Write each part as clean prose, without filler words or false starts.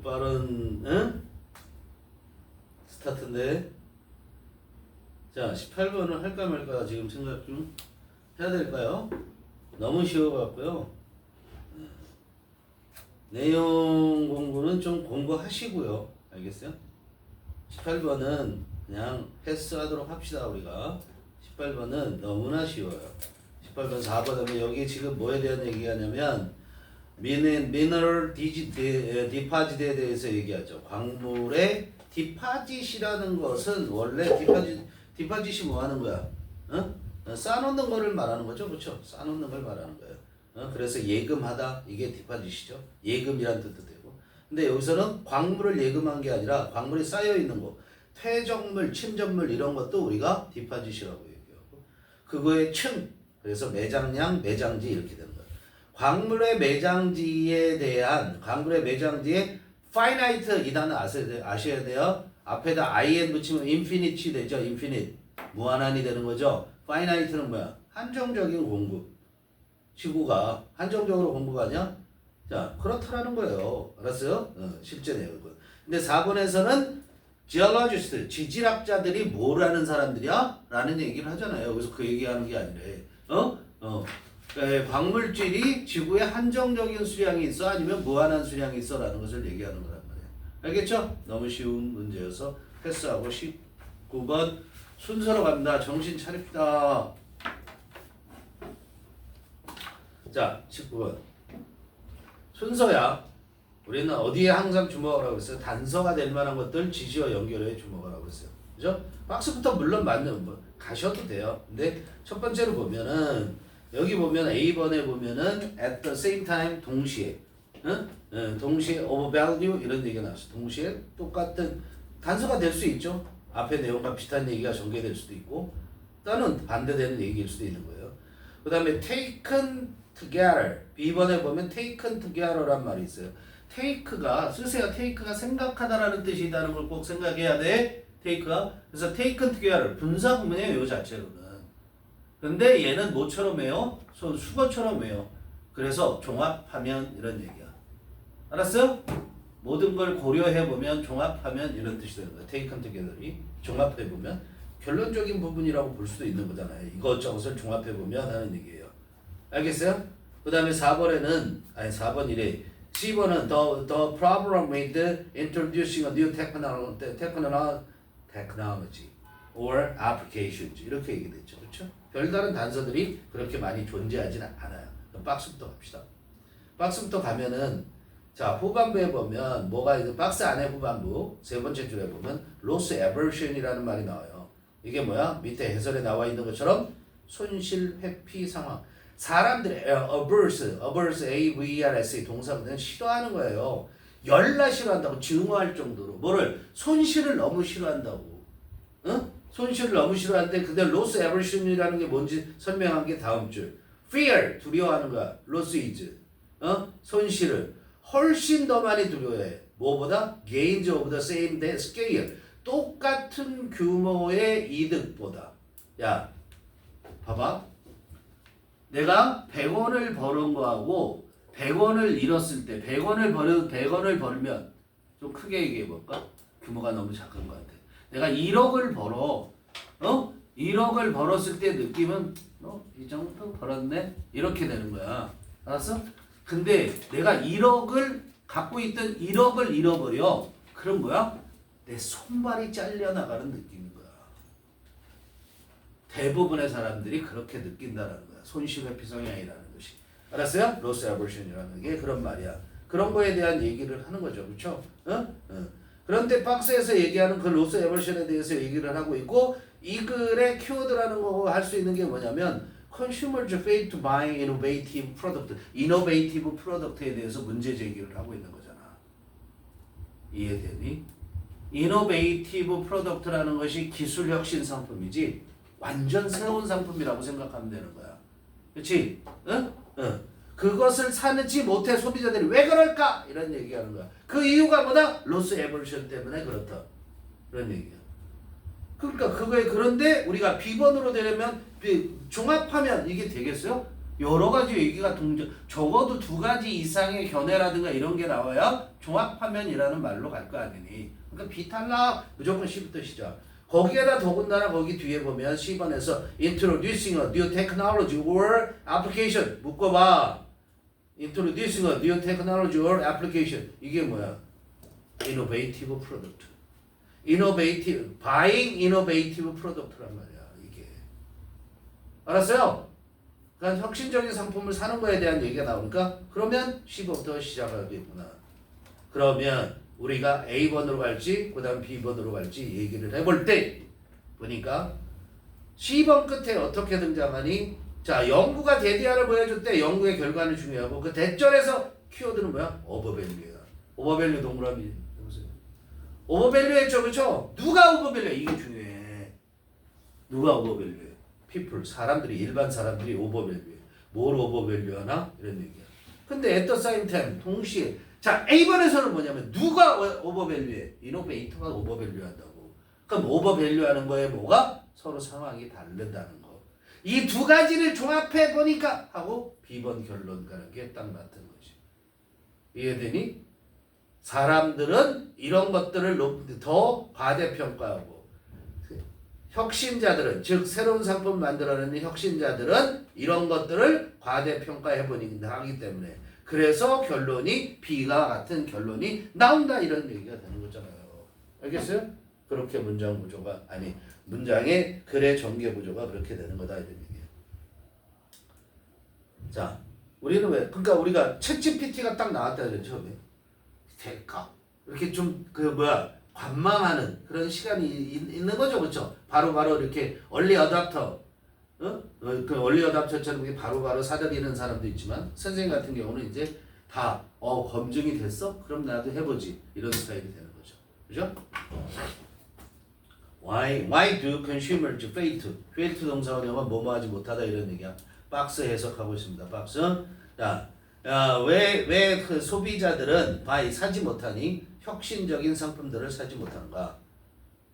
빠른 응? 스타트인데. 자, 18번은 할까 말까 지금 생각 좀 해야 될까요? 너무 쉬워갖고요. 내용 공부는 좀 공부하시고요. 알겠어요? 18번은 그냥 패스하도록 합시다. 우리가 18번은 너무나 쉬워요. 18번 4번 하면 여기 지금 뭐에 대한 얘기하냐면 미너럴 디파짓에 대해서 얘기하죠. 광물의 디파짓이라는 것은 원래 디파짓이 뭐 하는 거야? 쌓아놓는 거를 말하는 거죠. 그렇죠? 쌓아놓는 걸 말하는 거예요. 그래서 예금하다 이게 디파짓이죠. 예금이란 뜻도 되고. 근데 여기서는 광물을 예금한 게 아니라 광물이 쌓여 있는 거, 퇴적물, 침전물 이런 것도 우리가 디파짓이라고 얘기하고, 그거의 층, 그래서 매장량, 매장지 이렇게 되는 거예요. 광물의 매장지에 finite 이 단어 아셔야 돼요. 앞에다 in 붙이면 infinity 되죠. infinite. 무한한이 되는 거죠. finite는 뭐야? 한정적인 공급. 지구가 한정적으로 공급하냐? 자, 그렇다라는 거예요. 알았어요? 실제 내용이고. 근데 4번에서는 geologist, 지질학자들이 뭘 하는 사람들이야? 라는 얘기를 하잖아요. 여기서 그 얘기하는 게 아니래. 광물질이 지구에 한정적인 수량이 있어? 아니면 무한한 수량이 있어? 라는 것을 얘기하는 거란 말이에요. 알겠죠? 너무 쉬운 문제여서 패스하고 19번 순서로 갑니다. 정신 차립시다. 자, 19번. 순서야. 우리는 어디에 항상 주목하라고 했어요? 단서가 될 만한 것들 지시와 연결해 주목하라고 했어요. 그죠? 박스부터 물론 맞는 뭐 가셔도 돼요. 근데 첫 번째로 보면은 여기 보면 A번에 보면은 at the same time 동시에 동시에 of value 이런 얘기가 나왔어. 동시에 똑같은 단서가 될 수 있죠. 앞에 내용과 비슷한 얘기가 전개될 수도 있고 또는 반대되는 얘기일 수도 있는 거예요. 그 다음에 taken together. B번에 보면 taken together란 말이 있어요. take가 쓰세요. take가 생각하다라는 뜻이 있다는 걸 꼭 생각해야 돼. take가. 그래서 taken together 분사 구문이에요. 이 자체로는. 근데 얘는 뭐처럼 해요? 수거처럼 해요. 그래서 종합하면 이런 얘기야. 알았어요? 모든 걸 고려해보면 종합하면 이런 뜻이 되는 거야. taken together이 종합해보면 결론적인 부분이라고 볼 수도 있는 거잖아요. 이것저것을 종합해보면 하는 얘기예요. 알겠어요? 그 다음에 4번에는 4번 이래. C번은 the problem with introducing a new technology or applications 이렇게 얘기됐죠. 그렇죠? 별다른 단서들이 그렇게 많이 존재하진 않아요. 박스부터 갑시다. 박스부터 가면은 자, 후반부에 보면 뭐가 있는 박스 안에 후반부 세 번째 줄에 보면 loss aversion이라는 말이 나와요. 이게 뭐야? 밑에 해설에 나와 있는 것처럼 손실 회피 상황. 사람들이 averse A-V-E-R-S 동사는 싫어하는 거예요. 열나 싫어한다고 증오할 정도로 뭐를 손실을 너무 싫어한다고. 손실을 너무 싫어하는데 근데 loss aversion이라는 게 뭔지 설명한 게 다음 줄. fear 두려워하는 거야. loss is 손실을 훨씬 더 많이 두려워해. 뭐보다? gains of the same scale. 똑같은 규모의 이득보다. 야, 봐봐. 내가 100원을 버는 거하고 100원을 잃었을 때 100원을 벌면 좀 크게 얘기해 볼까? 규모가 너무 작은 것 같아. 내가 1억을 벌어. 1억을 벌었을 때 느낌은 이 정도 벌었네. 이렇게 되는 거야. 알았어? 근데 내가 1억을 갖고 있던 1억을 잃어버려. 그럼 뭐야? 내 손발이 잘려나가는 느낌인 거야. 대부분의 사람들이 그렇게 느낀다는 거야. 손실회피 성향이라는 것이. 알았어요? 로스 아버션이라는 게 그런 말이야. 그런 거에 대한 얘기를 하는 거죠. 그렇죠? 그런데 박스에서 얘기하는 그 로스 에버션에 대해서 얘기를 하고 있고 이 글의 키워드라는 거 할 수 있는 게 뭐냐면 consumers fail to buy innovative product. innovative product에 대해서 문제 제기를 하고 있는 거잖아. 이해되니? innovative product라는 것이 기술 혁신 상품이지 완전 새로운 상품이라고 생각하면 되는 거야. 그렇지? 그것을 사지 못해 소비자들이 왜 그럴까? 이런 얘기하는 거야. 그 이유가 뭐다? 로스 에버션 때문에 그렇다. 그런 얘기야. 그러니까 그거에 그런데 우리가 B번으로 되려면 종합하면 이게 되겠어요? 여러 가지 얘기가 적어도 두 가지 이상의 견해라든가 이런 게 나와야 종합화면이라는 말로 갈 거 아니니. 그러니까 B 탈락 무조건 C부터 시작. 거기에다 더군다나 거기 뒤에 보면 C번에서 introducing a new technology or application 묶어봐. introducing a new technology or application 이게 뭐야? innovative product. buying innovative product란 말이야 이게. 알았어요? 그러니까 혁신적인 상품을 사는 거에 대한 얘기가 나오니까 그러면 C번부터 시작하겠구나. 그러면 우리가 A번으로 갈지 그 다음 B번으로 갈지 얘기를 해볼 때 보니까 C번 끝에 어떻게 등장하니? 자, 연구가 데디아를 보여줄 때 연구의 결과는 중요하고 그 대절에서 키워드는 뭐야? 오버밸류야. 오버밸류 동그라미 해보세요. 오버밸류 했죠, 그렇죠? 누가 오버밸류야? 이게 중요해. 누가 오버밸류해? people, 사람들이, 일반 사람들이 오버밸류해. 뭘 오버밸류하나? 이런 얘기야. 근데 at the same time, 동시에 자, A번에서는 뭐냐면 누가 오버밸류해? 이노베이터가 오버밸류한다고. 그럼 오버밸류하는 거에 뭐가? 서로 상황이 다르다는 거. 이 두 가지를 종합해 보니까 하고 B번 결론 가는 게 딱 맞는 거지. 이해되니? 사람들은 이런 것들을 더 과대평가하고 혁신자들은 즉 새로운 상품 만들어내는 혁신자들은 이런 것들을 과대평가해보니 하기 때문에 그래서 결론이 B가 같은 결론이 나온다 이런 얘기가 되는 거잖아요. 알겠어요? 그렇게 문장 구조가 아니 문장의 글의 전개 구조가 그렇게 되는 거다 이런 얘기예요. 자, 우리는 왜? 그러니까 우리가 챗GPT가 딱 나왔다 그랬죠 처음에. 될까? 이렇게 좀 관망하는 그런 시간이 있는 거죠, 그렇죠? 바로바로 이렇게 얼리 어답터, 그 얼리 어답터처럼 바로바로 사들이는 사람도 있지만 선생님 같은 경우는 이제 다 검증이 됐어? 그럼 나도 해보지 이런 스타일이 되는 거죠, 그죠? Why do consumers fail to? fail to 동사가 되면 뭐뭐하지 못하다 이런 얘기야. 박스 해석하고 있습니다. 박스. 왜 그 소비자들은 사지 못하니? 혁신적인 상품들을 사지 못하는가?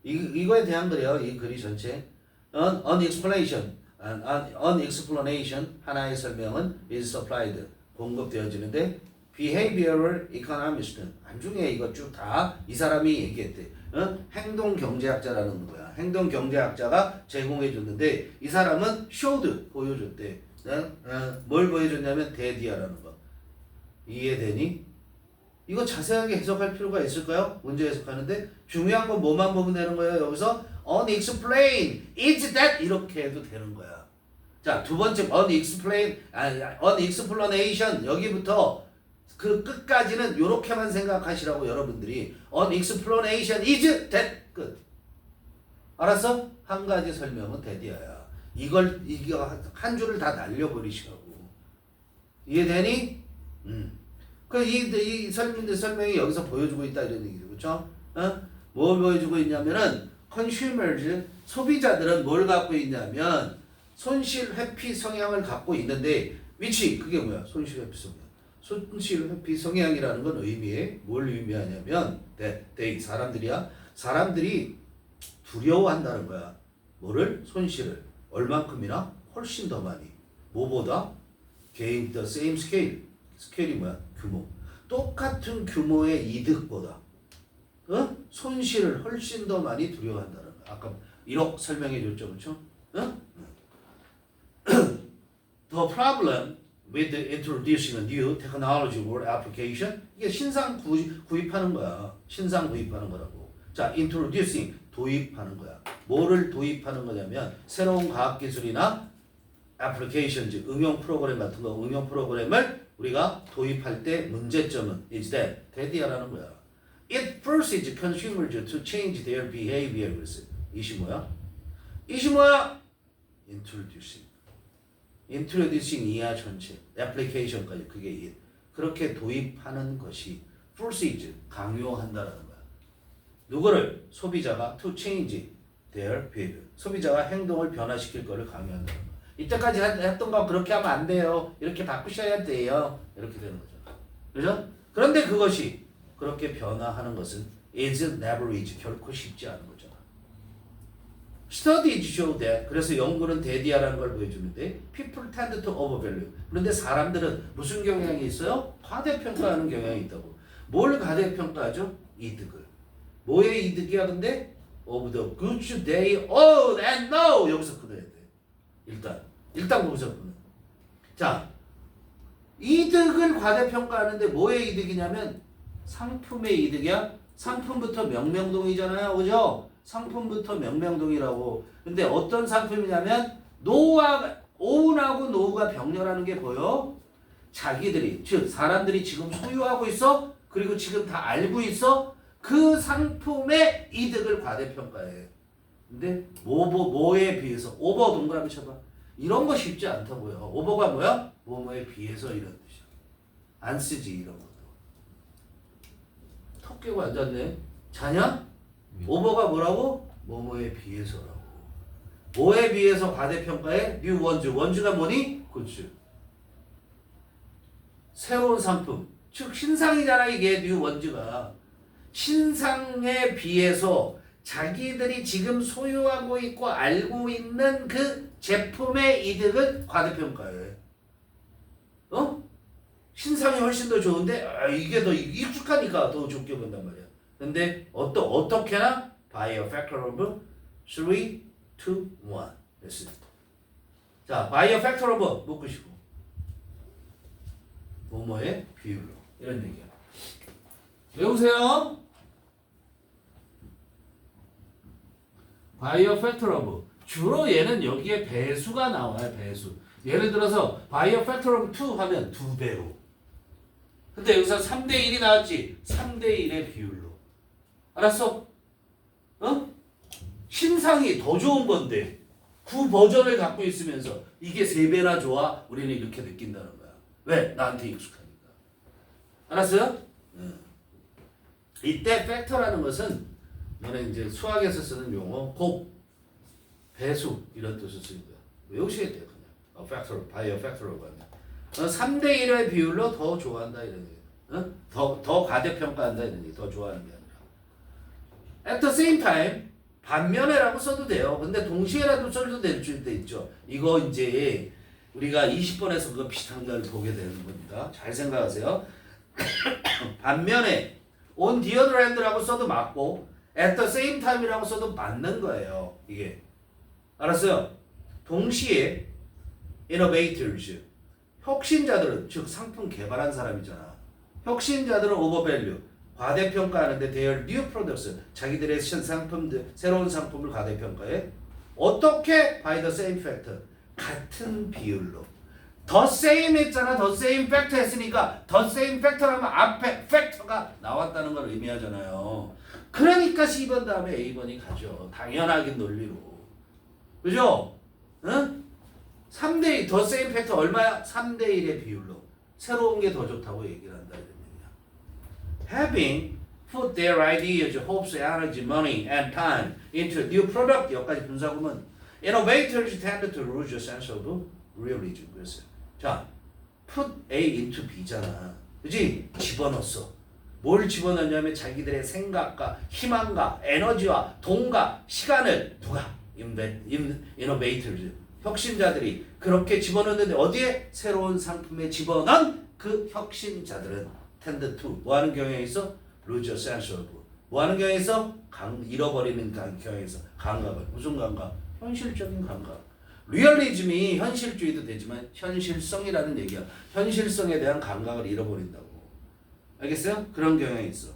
이거에 대한 글이에요. 이 글이 전체. Unexplanation 하나의 설명은 is supplied 공급되어지는데 behavioral economist는 나중에 이거 쭉 다 이 사람이 얘기했대. 행동 경제학자라는 거야. 행동 경제학자가 제공해 줬는데 이 사람은 showed 보여줬대. 뭘 보여줬냐면 데디아라는 거. 이해되니? 이거 자세하게 해석할 필요가 있을까요? 문제 해석하는데 중요한 건 뭐만 보면 되는 거예요. 여기서 unexplained is that 이렇게 해도 되는 거야. 자, 두 번째 unexplanation 여기부터 그 끝까지는 이렇게만 생각하시라고 여러분들이 unexplanation is that 끝. 알았어? 한 가지 설명은 데디아야. 이거 한 줄을 다 날려버리시라고. 이해되니? 이 설명이 여기서 보여주고 있다 이런 얘기죠, 그렇죠? 뭘 보여주고 있냐면은 consumers 소비자들은 뭘 갖고 있냐면 손실 회피 성향을 갖고 있는데 위치 그게 뭐야? 손실 회피 성향. 손실 회피 성향이라는 건 뭘 의미하냐면 사람들이 두려워한다는 거야. 뭐를? 손실을. 얼만큼이나? 훨씬 더 많이. 뭐보다? the same scale. 스케일이 뭐야? 규모. 똑같은 규모의 이득보다 손실을 훨씬 더 많이 두려워한다는 거야. 아까 1억 설명해 줬죠, 그렇죠? The problem with introducing a new technology or application 이게 신상 구입하는 거야. 신상 구입하는 거라고. 자, introducing 도입하는 거야. 뭐를 도입하는 거냐면 새로운 과학기술이나 applications 응용 프로그램 같은 거 응용 프로그램을 우리가 도입할 때 문제점은 is that 데디아라는 거야. It forces consumers to change their behaviors. 이시 뭐야? Introducing 이하 전체 application까지 그게 그렇게 도입하는 것이 forces 강요한다라는 거야. 누구를? 소비자가 to change their behavior. 소비자가 행동을 변화시킬 거를 강요한다는 거야. 이때까지 했던 거 그렇게 하면 안 돼요. 이렇게 바꾸셔야 돼요. 이렇게 되는 거죠. 그죠? 그런데 그것이 그렇게 변화하는 것은 is never easy. 결코 쉽지 않은 거잖아. Studies show that. 그래서 연구는 대디하라는 걸 보여주는데 people tend to overvalue. 그런데 사람들은 무슨 경향이 있어요? 과대평가하는 경향이 있다고. 뭘 과대평가하죠? 이득을. 뭐의 이득이야 근데? Of the goods they own and know. 여기서 끊어야 돼. 일단 거기서 끊어. 자, 이득을 과대평가하는데 뭐의 이득이냐면 상품의 이득이야. 상품부터 명명동이잖아요. 그죠? 상품부터 명명동이라고. 근데 어떤 상품이냐면 오운하고 노후가 병렬하는 게 보여. 자기들이 즉 사람들이 지금 소유하고 있어. 그리고 지금 다 알고 있어. 그 상품의 이득을 과대평가해. 근데 뭐에 비해서 오버 동그라미 쳐봐. 이런 거 쉽지 않다고요. 오버가 뭐야? 뭐뭐에 비해서 이런 뜻이야. 안 쓰지 이런 것도. 턱 깨고 앉았네. 자냐? 오버가 뭐라고? 뭐뭐에 비해서라고. 뭐에 비해서 과대평가해? 뉴 원주. 원주가 뭐니? 굿즈. 새로운 상품. 즉 신상이잖아 이게 뉴 원주가. 신상에 비해서 자기들이 지금 소유하고 있고 알고 있는 그 제품의 이득을 과대평가해. 신상이 훨씬 더 좋은데 이게 더 익숙하니까 더 좋게 본단 말이야. 근데 어떻게나 by a factor of 3 to 1 됐습니다. 자, by a factor of 묶으시고 뭐뭐의 비율로 이런 얘기야. 외우세요. by a factor of 주로 얘는 여기에 배수가 나와요. 배수. 예를 들어서 by a factor of 2 하면 2배로. 근데 여기서 3대 1이 나왔지. 3대 1의 비율로. 알았어? 신상이 더 좋은 건데 그 버전을 갖고 있으면서 이게 3배나 좋아? 우리는 이렇게 느낀다는 거야. 왜? 나한테 익숙하니까. 알았어요? 이때 팩터라는 것은 너는 이제 수학에서 쓰는 용어 곱, 배수 이런 뜻을 쓰는 거야. 외우셔야 돼요. 그냥. 팩터, 바이오 팩터라고 하면. 3대 1의 비율로 더 좋아한다 이런 얘기. 더 과대평가한다 이런 얘기. 더 좋아하는 게 아니라. At the same time 반면에라고 써도 돼요. 근데 동시에라도 써도 될 줄 때 있죠. 이거 이제 우리가 20번에서 그거 비슷한 걸 보게 되는 겁니다. 잘 생각하세요. 반면에 on the other hand라고 써도 맞고 at the same time이라고 써도 맞는 거예요. 이게. 알았어요? 동시에 innovators 혁신자들은 즉 상품 개발한 사람이잖아. 혁신자들은 overvalue 과대평가하는데 their new products 자기들의 신상품들 새로운 상품을 과대평가해. 어떻게? by the same factor 같은 비율로. the same 했잖아. the same factor 했으니까 the same factor 하면 앞에 factor가 나왔다는 걸 의미하잖아요. 그러니까 C번 다음에 A번이 가죠. 당연하긴 논리로. 그죠? 응? 3대 1 the same factor 얼마야? 3대 1의 비율로. 새로운 게 더 좋다고 얘기를 한다 이런 얘기야. Having put their ideas, hopes, energy, money, and time into a new product 여기까지 분사구문. Innovators tend to lose a sense of realism. 그랬어요. 자, put A into B잖아. 그치? 집어넣었어. 뭘 집어넣냐면 자기들의 생각과 희망과 에너지와 돈과 시간을 누가? Innovators. 혁신자들이 그렇게 집어넣는데 어디에? 새로운 상품에 집어넣은 그 혁신자들은 tend to 뭐하는 경향이 있어? lose a sense of 뭐하는 경향이 있어? 잃어버리는 경향이 있어. 감각을. 무슨 감각? 현실적인 감각. 리얼리즘이 현실주의도 되지만 현실성이라는 얘기야. 현실성에 대한 감각을 잃어버린다고. 알겠어요? 그런 경향이 있어.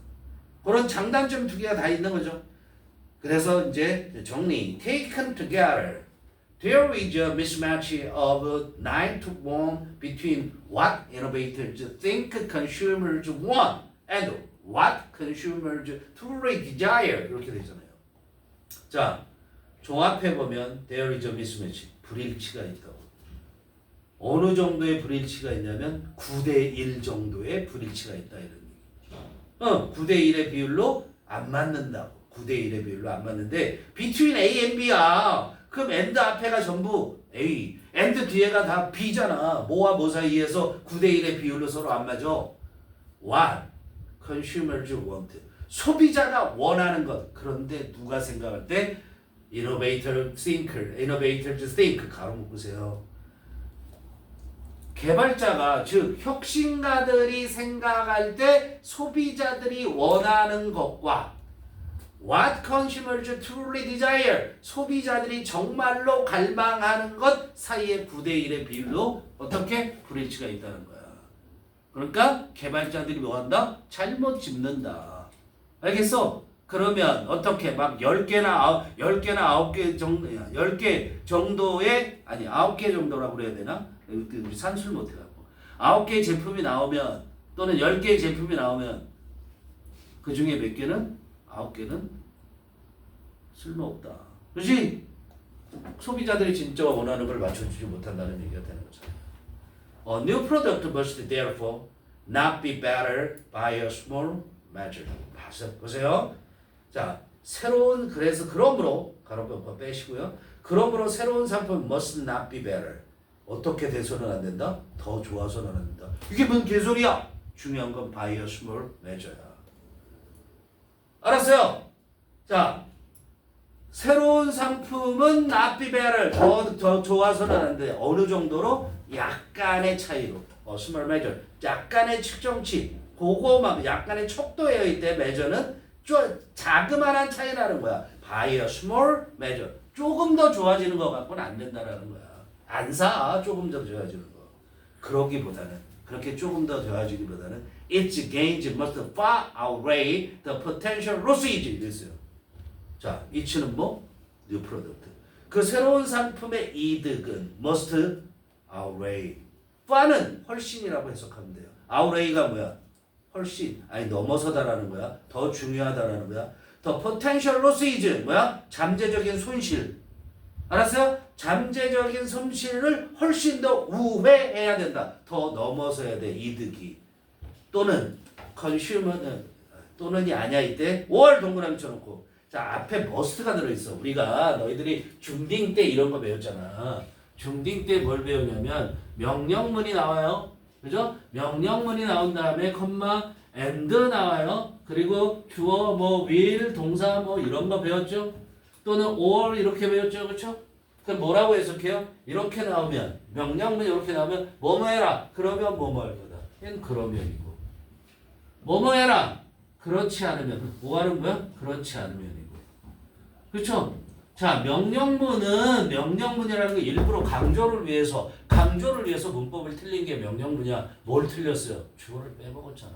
그런 장단점 두 개가 다 있는 거죠. 그래서 이제 정리. Taken together. There is a mismatch of 9 to 1 between what innovators think consumers want and what consumers truly desire. 이렇게 되잖아요. 자, 종합해보면 there is a mismatch. 불일치가 있다고. 어느 정도의 불일치가 있냐면 9대1 정도의 불일치가 있다 이런 얘기. 9대1의 비율로 안 맞는다고. 9대1의 비율로 안 맞는데 between A and B야. 그럼 and 앞에가 전부 A, and 뒤에가 다 B잖아. 뭐와 뭐 사이에서 9대1의 비율로 서로 안 맞아. What consumers want. 소비자가 원하는 것. 그런데 누가 생각할 때 innovators think 가로 묶으세요. 개발자가 즉 혁신가들이 생각할 때 소비자들이 원하는 것과 what consumers truly desire 소비자들이 정말로 갈망하는 것 사이의 9대1의 비율로 어떻게 브리치가 있다는 거야. 그러니까 개발자들이 뭐 한다? 잘못 짚는다. 알겠어? 그러면 어떻게 막 10개나 9개 정도 10개 정도의 아니 9개 정도라고 그래야 되나? 우리 산술 못 해갖고 9개 제품이 나오면 또는 10개의 제품이 나오면 그 중에 몇 개는 9개는 쓸모없다. 그렇지? 소비자들이 진짜 원하는 걸 맞춰주지 못한다는 얘기가 되는 거잖아. A new product must therefore not be better by a small measure. 보세요. 자, 그래서 그러므로 가로변과 빼시고요. 그러므로 새로운 상품 must not be better. 어떻게 돼서는 안 된다? 더 좋아서는 안 된다. 이게 뭔 개소리야? 중요한 건 by a small measure야. 알았어요? 자, 새로운 상품은 not be better. 더 좋아서는 안 돼. 어느 정도로? 약간의 차이로. small measure. 약간의 측정치. 그거만 약간의 척도에 때 measure는 자그마한 차이라는 거야. by a small measure. 조금 더 좋아지는 것 같고는 안 된다라는 거야. 안 사. 조금 더 좋아지는 거. 그렇게 조금 더 좋아지기보다는 its gains must far outweigh the potential losses 이랬어요. 자, 이치는 뭐? new product. 그 새로운 상품의 이득은 must outweigh. far는 훨씬이라고 해석하면 돼요. outweigh가 뭐야? 훨씬, 아니 넘어서다라는 거야. 더 중요하다라는 거야. the potential losses 뭐야? 잠재적인 손실. 알았어요? 잠재적인 손실을 훨씬 더 우회해야 된다. 더 넘어서야 돼. 이득이. 또는 consumer는 또는이 아니야 이때 5월 동그라미 쳐놓고 자 앞에 must가 들어있어. 우리가 너희들이 중딩 때 이런 거 배웠잖아. 중딩 때 뭘 배우냐면 명령문이 나와요. 그죠? 명령문이 나온 다음에 컴마 and 나와요. 그리고 주어 뭐 will 동사 뭐 이런 거 배웠죠. 또는 or 이렇게 배웠죠. 그렇죠? 그럼 뭐라고 해석해요? 이렇게 나오면 명령문이 이렇게 나오면 뭐뭐 해라. 그러면 뭐뭐 할 거다. 얘는 그러면이고 뭐뭐 해라. 그렇지 않으면 뭐 하는 거야? 그렇지 않으면이고 그렇죠? 자 명령문이라는 거 일부러 강조를 위해서 문법을 틀린 게 명령문이야. 뭘 틀렸어요? 주어를 빼먹었잖아.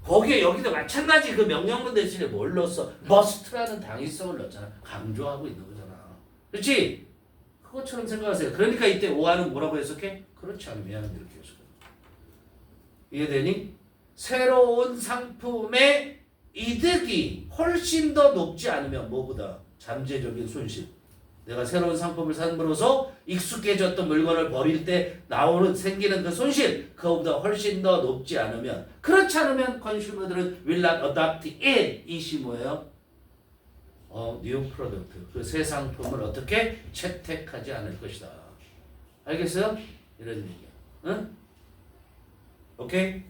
거기에 여기도 마찬가지 그 명령문 대신에 뭘 넣었어? must라는 당위성을 넣었잖아. 강조하고 있는 거잖아. 그렇지? 그것처럼 생각하세요. 그러니까 이때 오하는 뭐라고 해석해? 그렇지 않으면 이렇게 해석해. 이해되니? 새로운 상품의 이득이 훨씬 더 높지 않으면 뭐보다 잠재적인 손실. 내가 새로운 상품을 삼으로써 익숙해졌던 물건을 버릴 때 생기는 그 손실 그거보다 훨씬 더 높지 않으면 그렇지 않으면 컨슈머들은 will not adopt it. 이시 뭐예요? new product. 그 새 상품을 어떻게 채택하지 않을 것이다. 알겠어요? 이런 얘기야. 응? 오케이?